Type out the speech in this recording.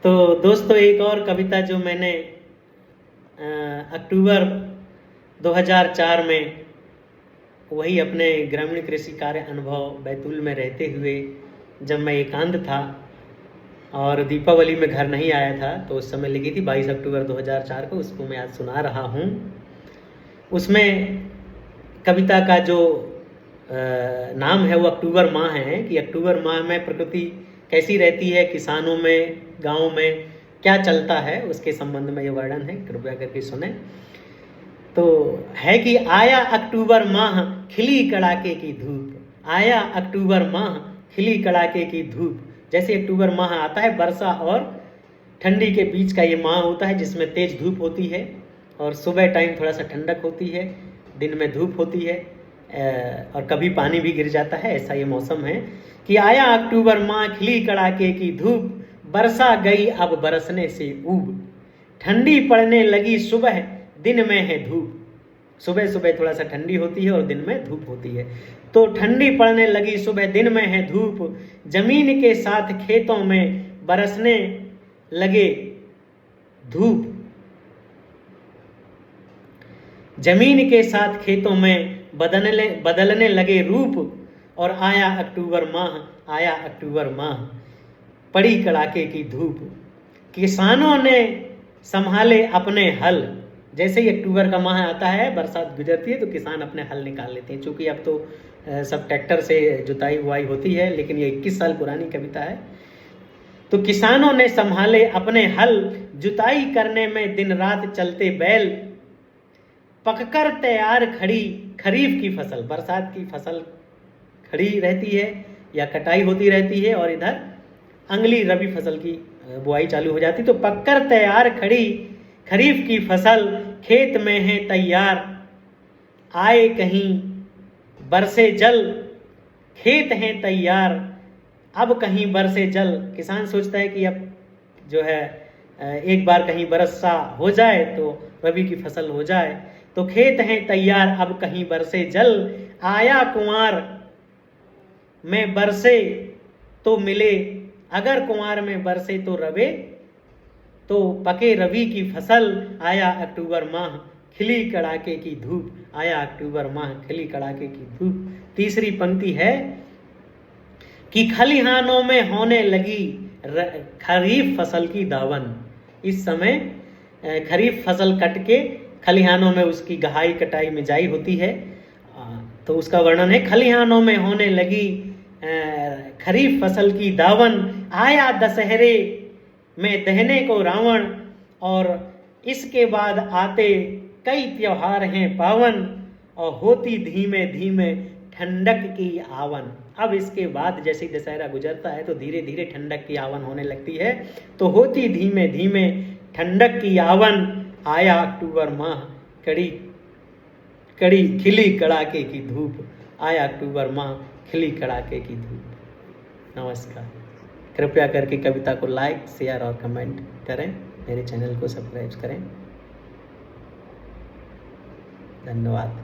तो दोस्तों, एक और कविता जो मैंने अक्टूबर 2004 में वही अपने ग्रामीण कृषि कार्य अनुभव बैतूल में रहते हुए जब मैं एकांत था और दीपावली में घर नहीं आया था तो उस समय लिखी थी 22 अक्टूबर 2004 को, उसको मैं आज सुना रहा हूँ। उसमें कविता का जो नाम है वो अक्टूबर माह है कि अक्टूबर माह में प्रकृति कैसी रहती है, किसानों में, गाँव में क्या चलता है, उसके संबंध में ये वर्णन है, कृपया करके सुने। तो है कि आया अक्टूबर माह खिली कड़ाके की धूप, आया अक्टूबर माह खिली कड़ाके की धूप। जैसे अक्टूबर माह आता है, वर्षा और ठंडी के बीच का ये माह होता है जिसमें तेज धूप होती है और सुबह टाइम थोड़ा सा ठंडक होती है, दिन में धूप होती है और कभी पानी भी गिर जाता है, ऐसा ये मौसम है कि आया अक्टूबर माह खिली कड़ाके की धूप, बरसा गई अब बरसने से ऊब, ठंडी पड़ने लगी सुबह दिन में है धूप। सुबह सुबह थोड़ा सा ठंडी होती है और दिन में धूप होती है। तो ठंडी पड़ने लगी सुबह दिन में है धूप, जमीन के साथ खेतों में बरसने लगे धूप, जमीन के साथ खेतों में बदलने लगे रूप। और आया अक्टूबर माह, आया अक्टूबर माह, पड़ी कड़ाके की धूप, किसानों ने संभाले अपने हल। जैसे ही अक्टूबर का माह आता है, बरसात गुजरती है तो किसान अपने हल निकाल लेते हैं, क्योंकि अब तो सब ट्रैक्टर से जुताई बुआई होती है, लेकिन ये 21 साल पुरानी कविता है। तो किसानों ने संभाले अपने हल, जुताई करने में दिन रात चलते बैल, पककर तैयार खड़ी खरीफ की फसल। बरसात की फसल खड़ी रहती है या कटाई होती रहती है और इधर अगली रबी फसल की बुआई चालू हो जाती। तो पककर तैयार खड़ी खरीफ की फसल, खेत में है तैयार, आए कहीं बरसे जल, खेत हैं तैयार अब कहीं बरसे जल। किसान सोचता है कि अब जो है एक बार कहीं बरसा हो जाए तो रबी की फसल हो जाए। तो खेत हैं तैयार अब कहीं बरसे जल, आया कुंवार में बरसे तो मिले, अगर कुंवार में बरसे तो रवे, तो पके रवि की फसल। आया अक्टूबर माह खिली कड़ाके की धूप, आया अक्टूबर माह खिली कड़ाके की धूप। तीसरी पंक्ति है कि खलिहानों में होने लगी खरीफ फसल की दावन। इस समय खरीफ फसल कट के खलिहानों में उसकी गहाई कटाई मिजाई होती है, तो उसका वर्णन है खलिहानों में होने लगी खरीफ फसल की दावन, आया दशहरे में दहने को रावण, और इसके बाद आते कई त्योहार हैं पावन, और होती धीमे धीमे ठंडक की आवन। अब इसके बाद जैसे दशहरा गुजरता है तो धीरे धीरे ठंडक की आवन होने लगती है। तो होती धीमे धीमे ठंडक की आवन, आया अक्टूबर माह कड़ी कड़ी खिली कड़ाके की धूप, आया अक्टूबर माह खिली कड़ाके की धूप। नमस्कार। कृपया करके कविता को लाइक, शेयर और कमेंट करें, मेरे चैनल को सब्सक्राइब करें। धन्यवाद।